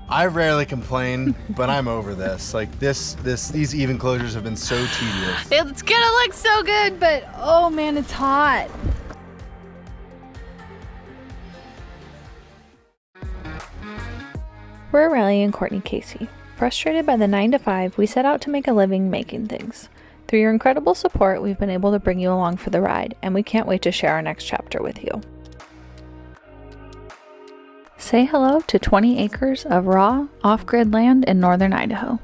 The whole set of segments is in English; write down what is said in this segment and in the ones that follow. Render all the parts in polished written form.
I rarely complain, but I'm over this. Like these even closures have been so tedious. It's gonna look so good, but oh man, it's hot. We're Riley and Courtney Casey. Frustrated by the 9-to-5, we set out to make a living making things. Through your incredible support, we've been able to bring you along for the ride, and we can't wait to share our next chapter with you. Say hello to 20 acres of raw, off-grid land in northern Idaho.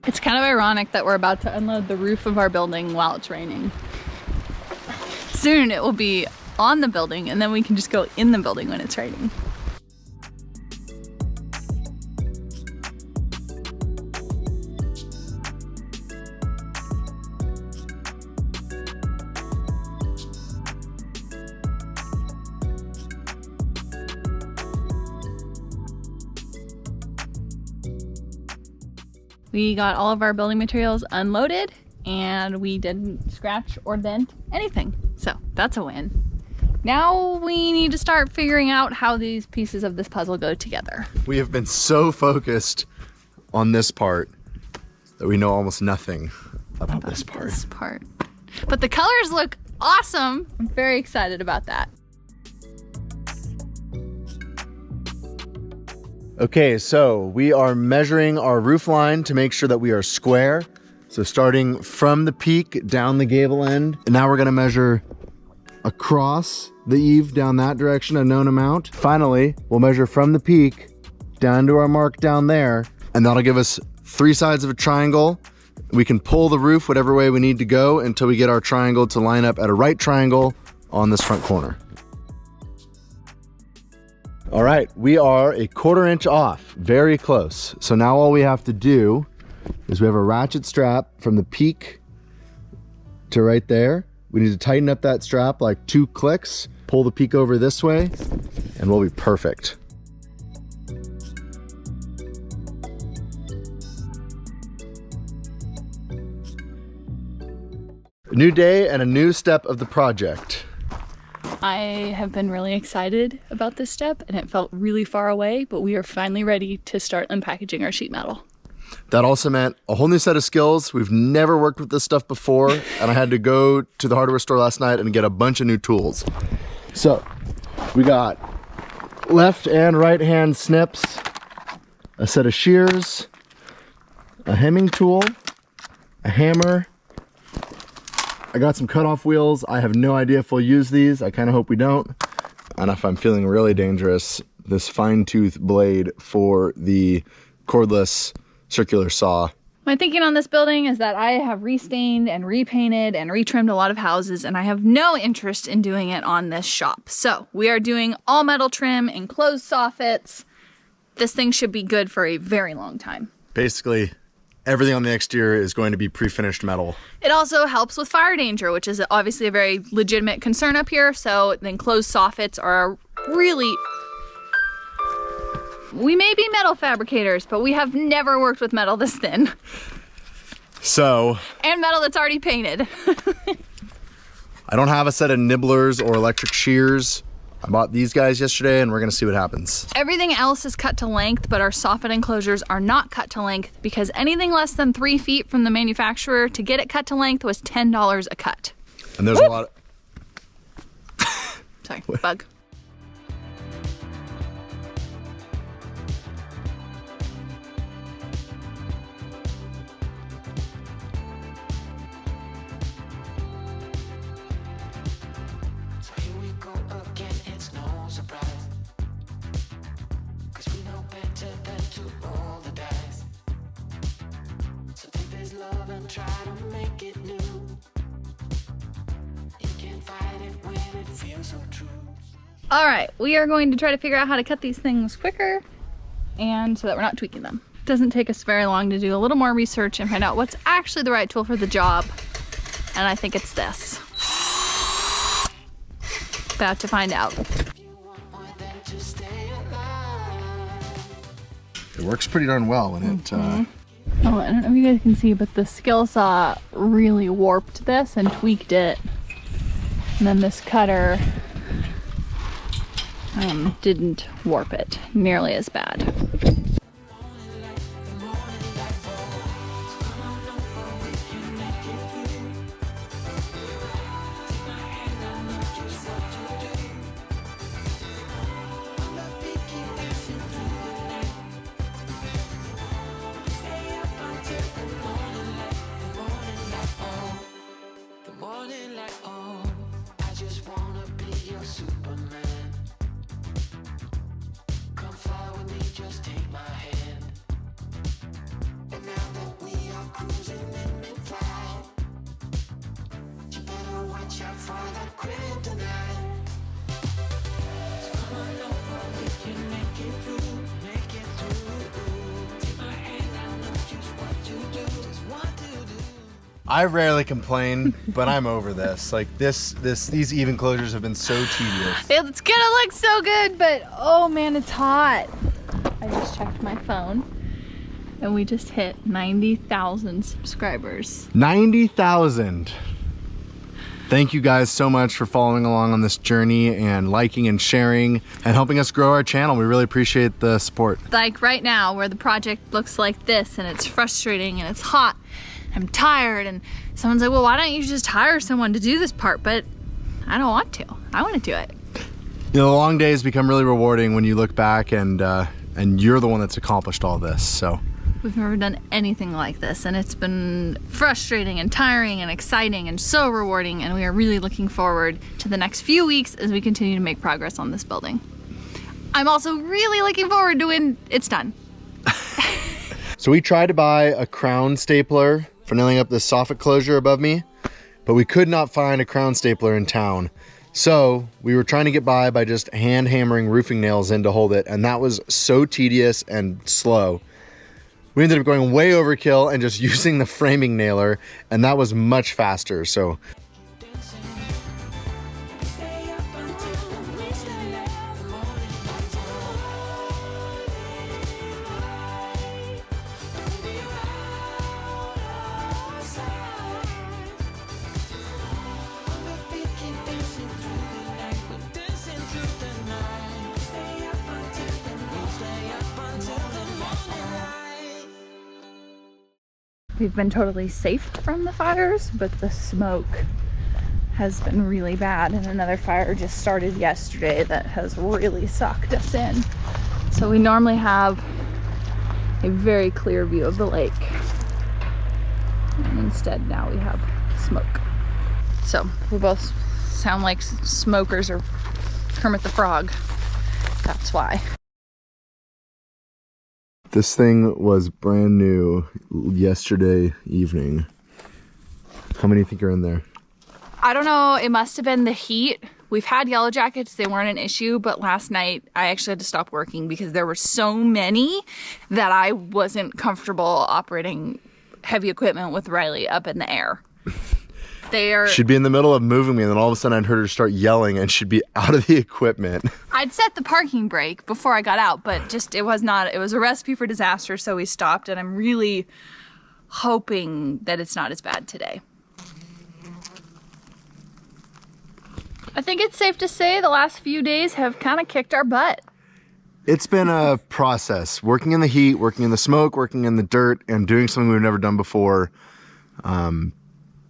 It's kind of ironic that we're about to unload the roof of our building while it's raining. Soon it will be on the building, and then we can just go in the building when it's raining. We got all of our building materials unloaded and we didn't scratch or dent anything. So that's a win. Now we need to start figuring out how these pieces of this puzzle go together. We have been so focused on this part that we know almost nothing about this part. But the colors look awesome. I'm very excited about that. Okay, so we are measuring our roof line to make sure that we are square. So starting from the peak down the gable end, and now we're gonna measure across the eave down that direction a known amount. Finally, we'll measure from the peak down to our mark down there, and that'll give us 3 sides of a triangle. We can pull the roof whatever way we need to go until we get our triangle to line up at a right triangle on this front corner. All right, we are a 1/4 inch off, very close. So now all we have to do is we have a ratchet strap from the peak to right there. We need to tighten up that strap like 2 clicks, pull the peak over this way, and we'll be perfect. A new day and a new step of the project. I have been really excited about this step and it felt really far away, but we are finally ready to start unpackaging our sheet metal. That also meant a whole new set of skills. We've never worked with this stuff before, and I had to go to the hardware store last night and get a bunch of new tools. So we got left and right hand snips, a set of shears, a hemming tool, a hammer. I got some cutoff wheels. I have no idea if we'll use these. I kind of hope we don't. And if I'm feeling really dangerous, this fine tooth blade for the cordless circular saw. My thinking on this building is that I have restained and repainted and retrimmed a lot of houses, and I have no interest in doing it on this shop. So we are doing all metal trim, enclosed soffits. This thing should be good for a very long time. Basically, everything on the exterior is going to be pre-finished metal. It also helps with fire danger, which is obviously a very legitimate concern up here. So the enclosed soffits are really... We may be metal fabricators, but we have never worked with metal this thin. So... And metal that's already painted. I don't have a set of nibblers or electric shears. I bought these guys yesterday and we're gonna see what happens. Everything else is cut to length, but our soffit enclosures are not cut to length because anything less than 3 feet from the manufacturer to get it cut to length was $10 a cut. And there's a lot of... Sorry, bug. All right, we are going to try to figure out how to cut these things quicker and so that we're not tweaking them. It doesn't take us very long to do a little more research and find out what's actually the right tool for the job. And I think it's this. About to find out. It works pretty darn well when it... Oh, I don't know if you guys can see, but the skill saw really warped this and tweaked it. And then this cutter didn't warp it nearly as bad. I rarely complain, but I'm over this. Like these even closures have been so tedious. It's gonna look so good, but oh man, it's hot. I just checked my phone and we just hit 90,000 subscribers. 90,000. Thank you guys so much for following along on this journey and liking and sharing and helping us grow our channel. We really appreciate the support. Like right now where the project looks like this and it's frustrating and it's hot, I'm tired, and someone's like, well, why don't you just hire someone to do this part? But I don't want to. I want to do it. You know, the long days become really rewarding when you look back and you're the one that's accomplished all this, so. We've never done anything like this, and it's been frustrating and tiring and exciting and so rewarding, and we are really looking forward to the next few weeks as we continue to make progress on this building. I'm also really looking forward to when it's done. So we tried to buy a crown stapler for nailing up this soffit closure above me, but we could not find a crown stapler in town. So we were trying to get by just hand hammering roofing nails in to hold it, and that was so tedious and slow. We ended up going way overkill and just using the framing nailer, and that was much faster. So we've been totally safe from the fires, but the smoke has been really bad, and another fire just started yesterday that has really sucked us in. So we normally have a very clear view of the lake, and instead now we have smoke. So we both sound like smokers or Kermit the Frog. That's why. this thing was brand new yesterday evening. How many do you think are in there? I don't know, it must have been the heat. We've had yellow jackets, they weren't an issue, but last night I actually had to stop working because there were so many that I wasn't comfortable operating heavy equipment with Riley up in the air. She'd be in the middle of moving me, and then all of a sudden I'd heard her start yelling, and she'd be out of the equipment. I'd set the parking brake before I got out, but just it was a recipe for disaster, so we stopped, and I'm really hoping that it's not as bad today. I think it's safe to say the last few days have kind of kicked our butt. It's been a process, working in the heat, working in the smoke, working in the dirt, and doing something we've never done before.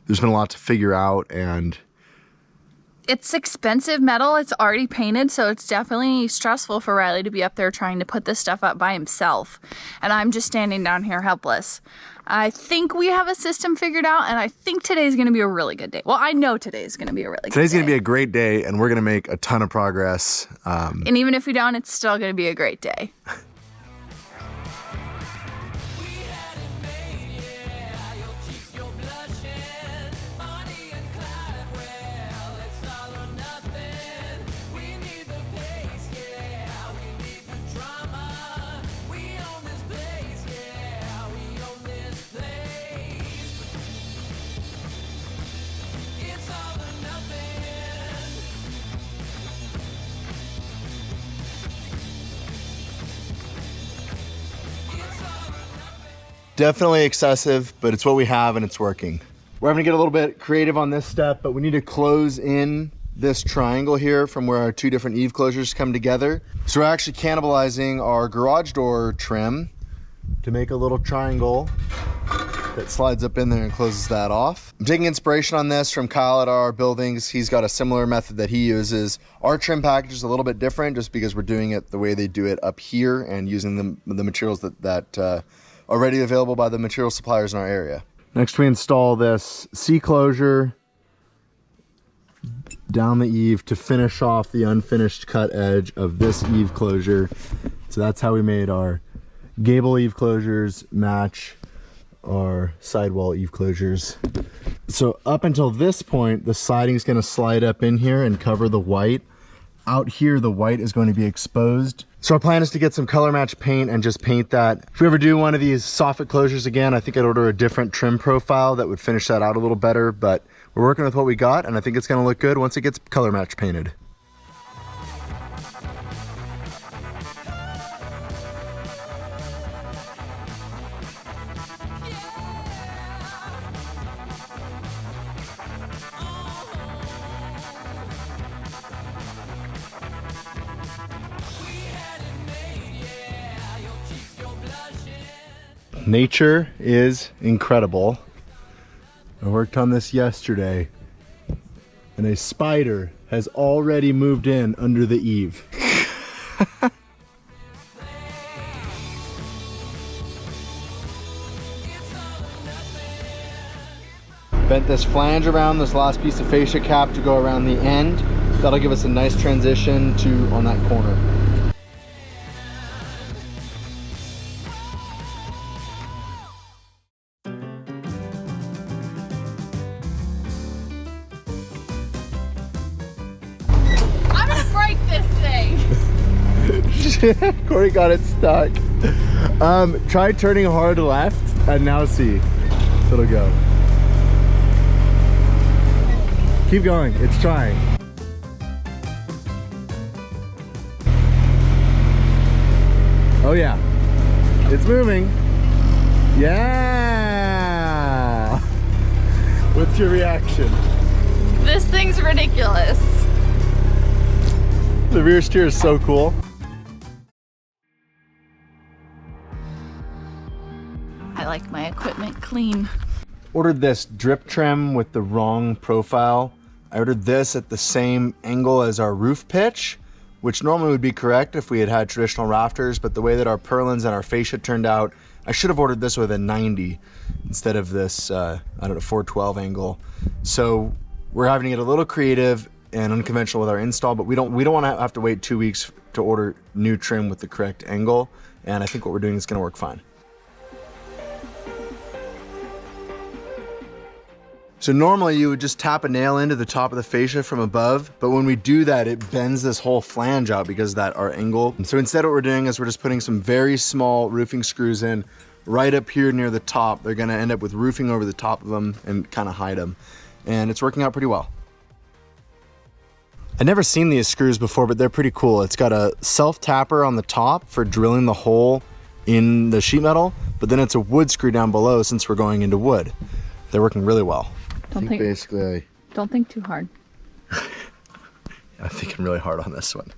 There's been a lot to figure out, and it's expensive metal. It's already painted, so it's definitely stressful for Riley to be up there trying to put this stuff up by himself. And I'm just standing down here helpless. I think we have a system figured out, and I think today's going to be a really good day. Well, I know today's going to be a really good day. Today's going to be a great day, and we're going to make a ton of progress. And even if we don't, it's still going to be a great day. Definitely excessive, but it's what we have and it's working. We're having to get a little bit creative on this step, but we need to close in this triangle here from where our two different eave closures come together. So we're actually cannibalizing our garage door trim to make a little triangle that slides up in there and closes that off. I'm taking inspiration on this from Kyle at our buildings. He's got a similar method that he uses. Our trim package is a little bit different just because we're doing it the way they do it up here and using the materials that are already available by the material suppliers in our area. Next we install this C-closure down the eave to finish off the unfinished cut edge of this eave closure. So that's how we made our gable eave closures match our sidewall eave closures. So up until this point, the siding is going to slide up in here and cover the white. Out here, the white is going to be exposed. So our plan is to get some color match paint and just paint that. If we ever do one of these soffit closures again, I think I'd order a different trim profile that would finish that out a little better, but we're working with what we got and I think it's going to look good once it gets color match painted. Nature is incredible. I worked on this yesterday and a spider has already moved in under the eave. Bent this flange around this last piece of fascia cap to go around the end. That'll give us a nice transition to on that corner. Corey got it stuck. Try turning hard left and now see if it'll go. Keep going, it's trying. Oh yeah, it's moving. Yeah! What's your reaction? This thing's ridiculous. The rear steer is so cool. I like my equipment clean. Ordered this drip trim with the wrong profile. I ordered this at the same angle as our roof pitch, which normally would be correct if we had had traditional rafters, but the way that our purlins and our fascia turned out, I should have ordered this with a 90 instead of this, 412 angle. So we're having to get a little creative and unconventional with our install, but we don't want to have to wait 2 weeks to order new trim with the correct angle, and I think what we're doing is going to work fine. So normally you would just tap a nail into the top of the fascia from above, but when we do that, it bends this whole flange out because of that our angle. And so instead what we're doing is we're just putting some very small roofing screws in right up here near the top. They're gonna end up with roofing over the top of them and kind of hide them. And it's working out pretty well. I'd never seen these screws before, but they're pretty cool. It's got a self-tapper on the top for drilling the hole in the sheet metal, but then it's a wood screw down below since we're going into wood. They're working really well. Don't think too hard. I'm thinking really hard on this one.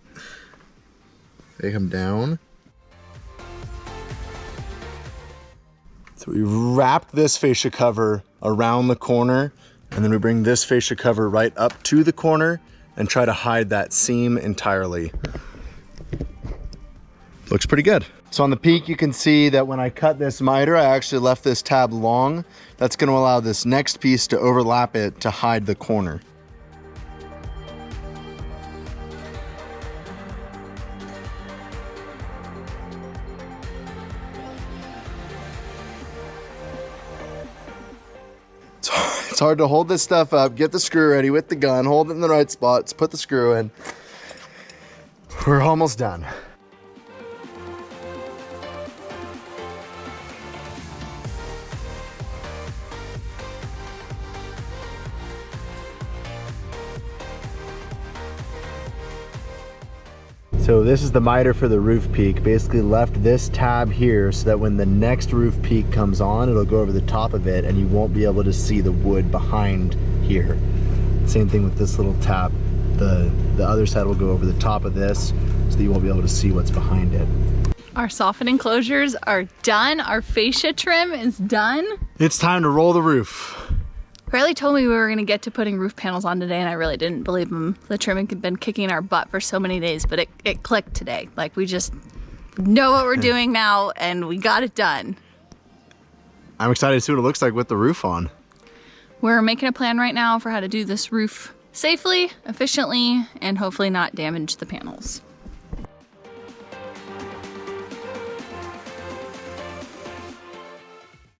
They come down. So we wrap this fascia cover around the corner, and then we bring this fascia cover right up to the corner and try to hide that seam entirely. Looks pretty good. So on the peak, you can see that when I cut this miter, I actually left this tab long. That's going to allow this next piece to overlap it to hide the corner. It's hard to hold this stuff up, get the screw ready with the gun, hold it in the right spots, put the screw in. We're almost done. So this is the miter for the roof peak. Basically left this tab here so that when the next roof peak comes on, it'll go over the top of it and you won't be able to see the wood behind here. Same thing with this little tab. The other side will go over the top of this so that you won't be able to see what's behind it. Our soffit enclosures are done. Our fascia trim is done. It's time to roll the roof. Riley told me we were gonna get to putting roof panels on today and I really didn't believe him. The trimming had been kicking our butt for so many days, but it clicked today. Like we just know what we're doing now and we got it done. I'm excited to see what it looks like with the roof on. We're making a plan right now for how to do this roof safely, efficiently, and hopefully not damage the panels.